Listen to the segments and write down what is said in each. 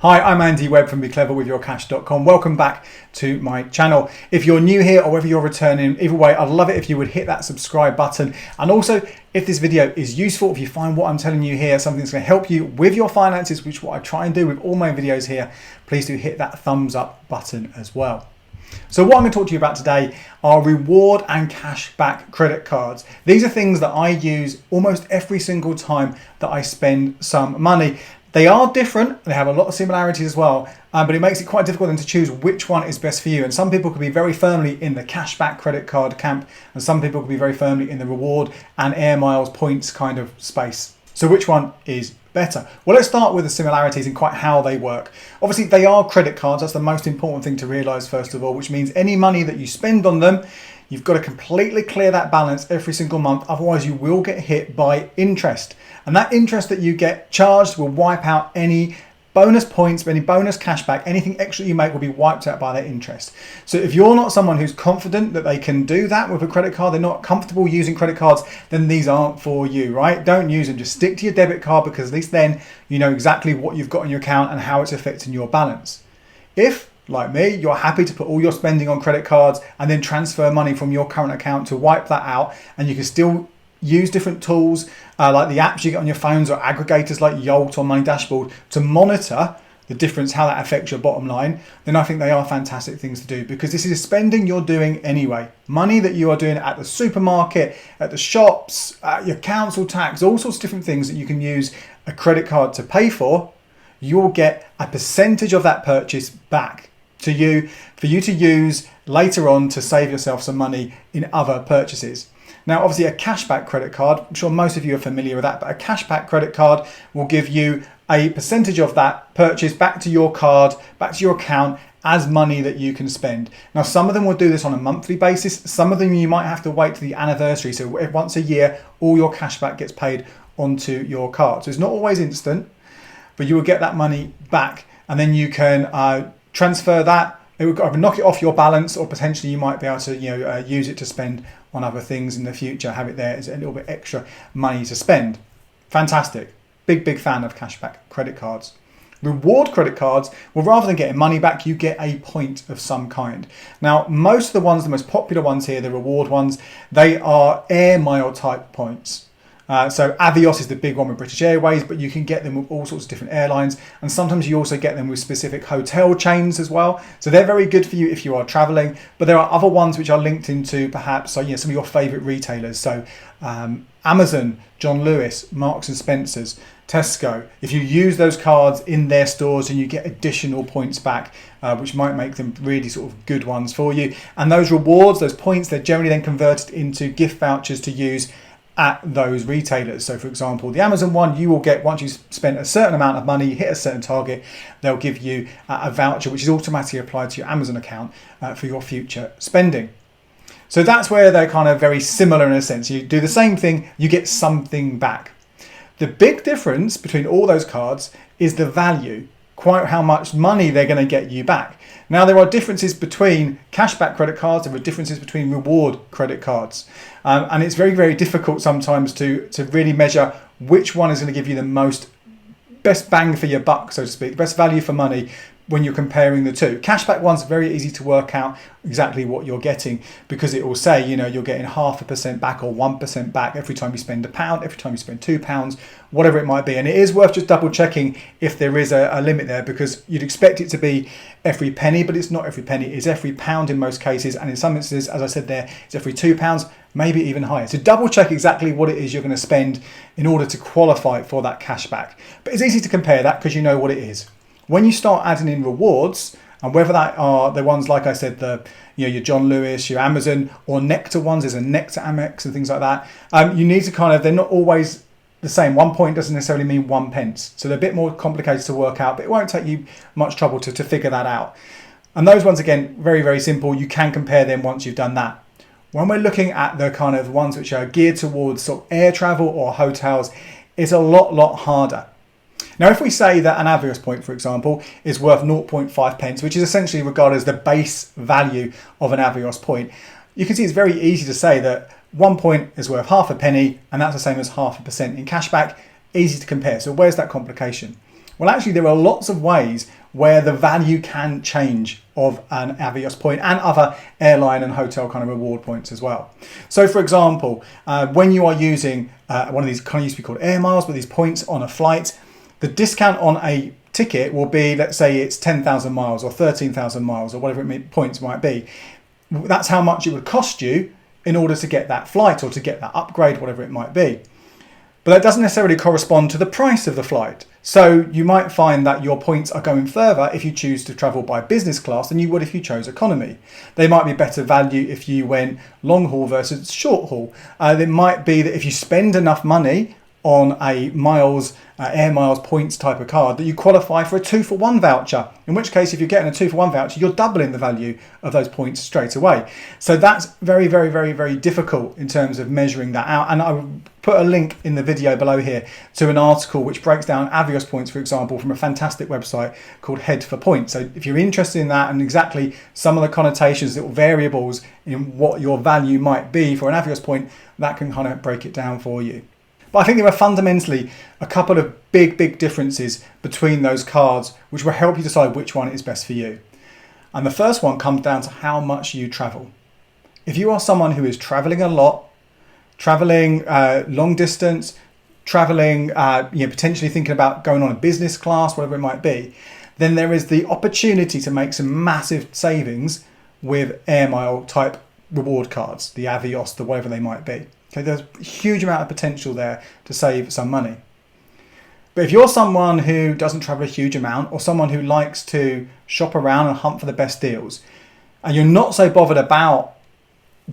Hi, I'm Andy Webb from BeCleverWithYourCash.com. Welcome back to my channel. If you're new here or whether you're returning, either way, I'd love it if you would hit that subscribe button. And also, if this video is useful, if you find what I'm telling you here, something that's going to help you with your finances, which is what I try and do with all my videos here, please do hit that thumbs up button as well. So what I'm going to talk to you about today are reward and cashback credit cards. These are things that I use almost every single time that I spend some money. They are different, they have a lot of similarities as well, but it makes it quite difficult then to choose which one is best for you. And some people could be very firmly in the cashback credit card camp, and some people could be very firmly in the reward and air miles points kind of space. So which one is better? Well, let's start with the similarities and quite how they work. Obviously, they are credit cards. That's the most important thing to realize first of all, which means any money that you spend on them, you've got to completely clear that balance every single month. Otherwise, you will get hit by interest. And that interest that you get charged will wipe out any bonus points, any bonus cashback, anything extra you make will be wiped out by that interest. So if you're not someone who's confident that they can do that with a credit card, they're not comfortable using credit cards, then these aren't for you, right? Don't use them. Just stick to your debit card, because at least then you know exactly what you've got in your account and how it's affecting your balance. If, like me, you're happy to put all your spending on credit cards and then transfer money from your current account to wipe that out, and you can still use different tools like the apps you get on your phones or aggregators like Yolt or Money Dashboard to monitor the difference, how that affects your bottom line, then I think they are fantastic things to do, because this is spending you're doing anyway. Money that you are doing at the supermarket, at the shops, your council tax, all sorts of different things that you can use a credit card to pay for. You'll get a percentage of that purchase back to you for you to use later on to save yourself some money in other purchases. Now, obviously a cashback credit card, I'm sure most of you are familiar with that, but a cashback credit card will give you a percentage of that purchase back to your card, back to your account as money that you can spend. Now, some of them will do this on a monthly basis. Some of them you might have to wait to the anniversary. So once a year, all your cashback gets paid onto your card. So it's not always instant, but you will get that money back, and then you can transfer that. It would either knock it off your balance, or potentially you might be able to use it to spend on other things in the future, have it there as a little bit extra money to spend. Fantastic. Big fan of cashback credit cards. Reward credit cards, well, rather than getting money back, you get a point of some kind. Now, most of the ones, the most popular ones here, the reward ones, they are air mile type points. So Avios is the big one with British Airways, but you can get them with all sorts of different airlines, and sometimes you also get them with specific hotel chains as well. So they're very good for you if you are traveling, but there are other ones which are linked into perhaps some of your favorite retailers. So Amazon, John Lewis, Marks and Spencer's, Tesco. If you use those cards in their stores, and you get additional points back, which might make them really sort of good ones for you. And those rewards, those points, they're generally then converted into gift vouchers to use at those retailers. So for example, the Amazon one, you will get, once you've spent a certain amount of money, you hit a certain target, they'll give you a voucher which is automatically applied to your Amazon account for your future spending. So that's where they're kind of very similar in a sense. You do the same thing, you get something back. The big difference between all those cards is the value, quite how much money they're going to get you back. Now, there are differences between cashback credit cards, there are differences between reward credit cards. And it's very difficult sometimes to really measure which one is going to give you the best bang for your buck, so to speak, best value for money when you're comparing the two. Cashback ones are very easy to work out exactly what you're getting, because it will say, you're getting 0.5% back or 1% back every time you spend £1, every time you spend £2, whatever it might be. And it is worth just double checking if there is a limit there, because you'd expect it to be every penny, but it's not every penny. It's every pound in most cases, and in some instances, as I said there, it's every £2, maybe even higher. So double check exactly what it is you're going to spend in order to qualify for that cashback. But it's easy to compare that because you know what it is. When you start adding in rewards, and whether that are the ones, like I said, your John Lewis, your Amazon, or Nectar ones, there's a Nectar Amex and things like that, you need to they're not always the same. 1 point doesn't necessarily mean 1 pence. So they're a bit more complicated to work out, but it won't take you much trouble to figure that out. And those ones, again, very simple. You can compare them once you've done that. When we're looking at the kind of ones which are geared towards sort of air travel or hotels, it's a lot harder. Now, if we say that an Avios point, for example, is worth 0.5 pence, which is essentially regarded as the base value of an Avios point, you can see it's very easy to say that 1 point is worth half a penny, and that's the same as 0.5% in cashback. Easy to compare. So where's that complication? Well, actually, there are lots of ways where the value can change of an Avios point and other airline and hotel kind of reward points as well. So for example, when you are using one of these kind of used to be called airmiles, but these points on a flight, the discount on a ticket will be, let's say it's 10,000 miles or 13,000 miles or whatever points might be. That's how much it would cost you in order to get that flight or to get that upgrade, whatever it might be. But that doesn't necessarily correspond to the price of the flight. So you might find that your points are going further if you choose to travel by business class than you would if you chose economy. They might be better value if you went long haul versus short haul. It might be that if you spend enough money on a air miles points type of card that you qualify for a 2-for-1 voucher, in which case if you're getting a 2-for-1 voucher, you're doubling the value of those points straight away. So that's very, very, very, very difficult in terms of measuring that out. And I will put a link in the video below here to an article which breaks down Avios points, for example, from a fantastic website called Head for Points. So if you're interested in that and exactly some of the connotations, little variables in what your value might be for an Avios point, that can kind of break it down for you. But I think there are fundamentally a couple of big differences between those cards which will help you decide which one is best for you. And the first one comes down to how much you travel. If you are someone who is traveling a lot, traveling long distance, traveling, potentially thinking about going on a business class, whatever it might be, then there is the opportunity to make some massive savings with air mile type reward cards, the Avios, the whatever they might be. Okay, there's a huge amount of potential there to save some money. But if you're someone who doesn't travel a huge amount or someone who likes to shop around and hunt for the best deals, and you're not so bothered about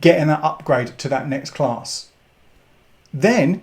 getting that upgrade to that next class, then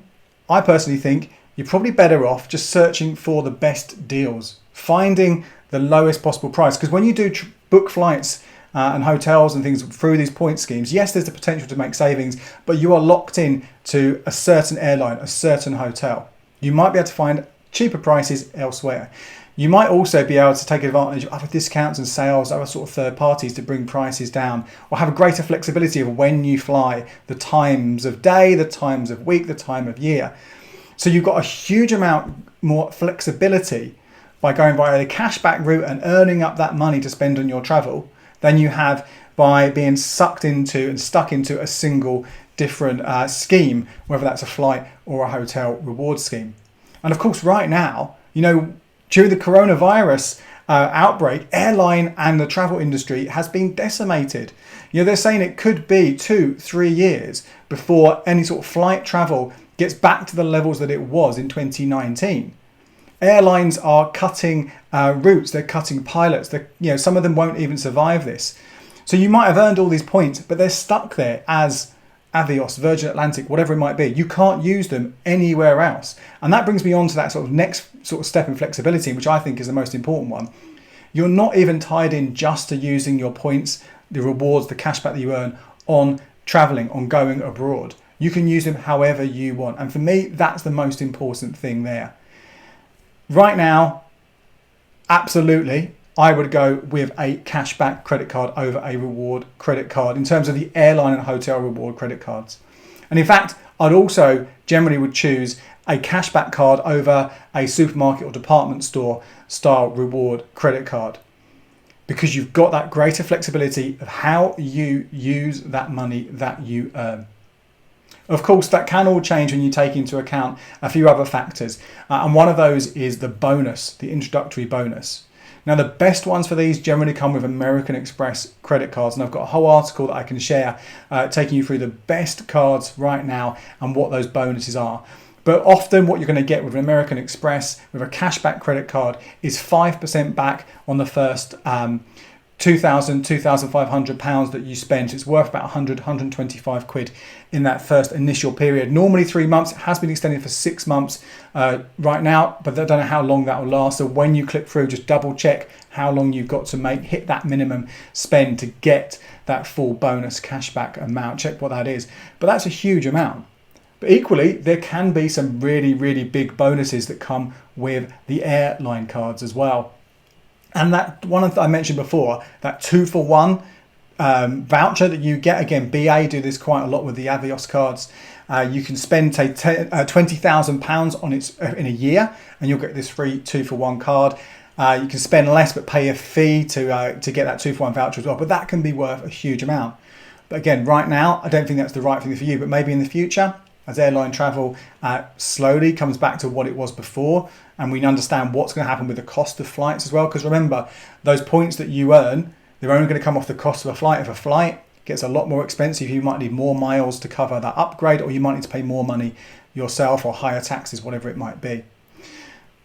I personally think you're probably better off just searching for the best deals, finding the lowest possible price. Because when you do book flights and hotels and things through these point schemes, yes, there's the potential to make savings, but you are locked in to a certain airline, a certain hotel. You might be able to find cheaper prices elsewhere. You might also be able to take advantage of other discounts and sales, other sort of third parties to bring prices down, or have a greater flexibility of when you fly, the times of day, the times of week, the time of year. So you've got a huge amount more flexibility by going via the cashback route and earning up that money to spend on your travel than you have by being sucked into and stuck into a single different scheme, whether that's a flight or a hotel reward scheme. And of course, right now, during the coronavirus outbreak, airline and the travel industry has been decimated. They're saying it could be 2-3 years before any sort of flight travel gets back to the levels that it was in 2019. Airlines are cutting routes, they're cutting pilots, some of them won't even survive this. So you might have earned all these points, but they're stuck there as Avios, Virgin Atlantic, whatever it might be. You can't use them anywhere else. And that brings me on to that sort of next sort of step in flexibility, which I think is the most important one. You're not even tied in just to using your points, the rewards, the cashback that you earn on traveling, on going abroad. You can use them however you want. And for me, that's the most important thing there. Right now, absolutely, I would go with a cashback credit card over a reward credit card in terms of the airline and hotel reward credit cards. And in fact, I'd also generally would choose a cashback card over a supermarket or department store style reward credit card, because you've got that greater flexibility of how you use that money that you earn. Of course, that can all change when you take into account a few other factors. And one of those is the bonus, the introductory bonus. Now, the best ones for these generally come with American Express credit cards. And I've got a whole article that I can share taking you through the best cards right now and what those bonuses are. But often what you're going to get with an American Express, with a cashback credit card, is 5% back on the first £2,500 that you spent. It's worth about 125 quid in that first initial period. Normally 3 months. It has been extended for 6 months right now, but I don't know how long that will last. So when you click through, just double check how long you've got to hit that minimum spend to get that full bonus cashback amount. Check what that is. But that's a huge amount. But equally, there can be some really, really big bonuses that come with the airline cards as well. And that one that I mentioned before, that 2-for-1 voucher that you get. Again, BA do this quite a lot with the Avios cards. You can spend say £20,000 on it in a year, and you'll get this free 2-for-1 card. You can spend less but pay a fee to get that 2-for-1 voucher as well, but that can be worth a huge amount. But again, right now, I don't think that's the right thing for you, but maybe in the future, as airline travel slowly comes back to what it was before, and we understand what's going to happen with the cost of flights as well. Because remember, those points that you earn, they're only going to come off the cost of a flight. If a flight gets a lot more expensive, you might need more miles to cover that upgrade, or you might need to pay more money yourself or higher taxes, whatever it might be.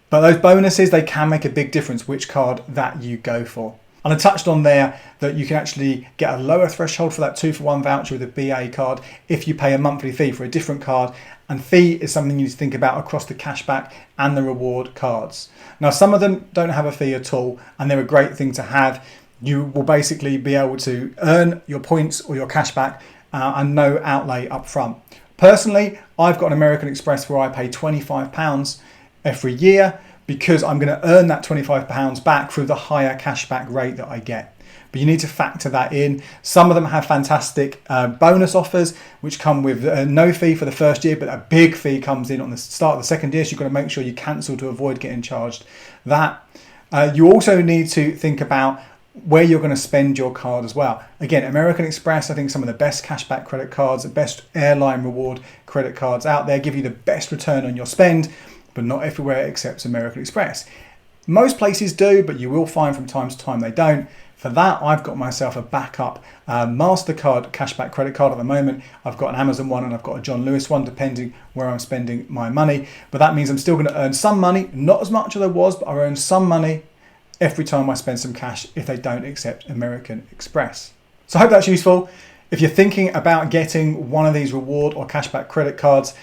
But those bonuses, they can make a big difference which card that you go for. And I touched on there that you can actually get a lower threshold for that 2-for-1 voucher with a BA card if you pay a monthly fee for a different card. And fee is something you need to think about across the cashback and the reward cards. Now, some of them don't have a fee at all, and they're a great thing to have. You will basically be able to earn your points or your cashback and no outlay up front. Personally, I've got an American Express where I pay £25 every year, because I'm going to earn that £25 back through the higher cashback rate that I get. But you need to factor that in. Some of them have fantastic bonus offers, which come with no fee for the first year, but a big fee comes in on the start of the second year. So you've got to make sure you cancel to avoid getting charged that. You also need to think about where you're going to spend your card as well. Again, American Express, I think some of the best cashback credit cards, the best airline reward credit cards out there, give you the best return on your spend, but not everywhere accepts American Express. Most places do, but you will find from time to time they don't. For that, I've got myself a backup MasterCard cashback credit card at the moment. I've got an Amazon one and I've got a John Lewis one, depending where I'm spending my money. But that means I'm still going to earn some money, not as much as I was, but I earn some money every time I spend some cash if they don't accept American Express. So I hope that's useful. If you're thinking about getting one of these reward or cashback credit cards,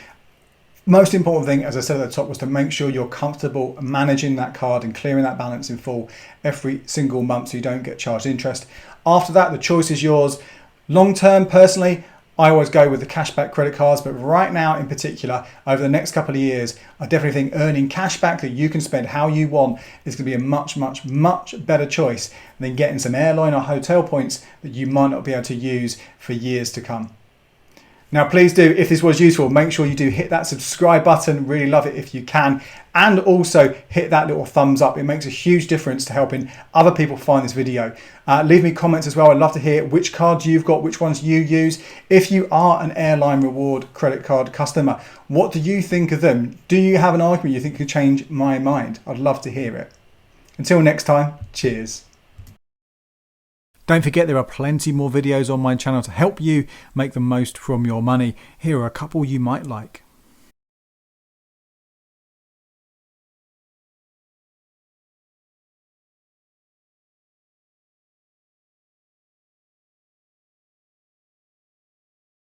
most important thing, as I said at the top, was to make sure you're comfortable managing that card and clearing that balance in full every single month so you don't get charged interest. After that, the choice is yours. Long term, personally, I always go with the cashback credit cards, but right now in particular, over the next couple of years, I definitely think earning cashback that you can spend how you want is going to be a much, much, much better choice than getting some airline or hotel points that you might not be able to use for years to come. Now, please do, if this was useful, make sure you do hit that subscribe button. Really love it if you can. And also hit that little thumbs up. It makes a huge difference to helping other people find this video. Leave me comments as well. I'd love to hear which cards you've got, which ones you use. If you are an airline reward credit card customer, what do you think of them? Do you have an argument you think could change my mind? I'd love to hear it. Until next time, cheers. Don't forget, there are plenty more videos on my channel to help you make the most from your money. Here are a couple you might like.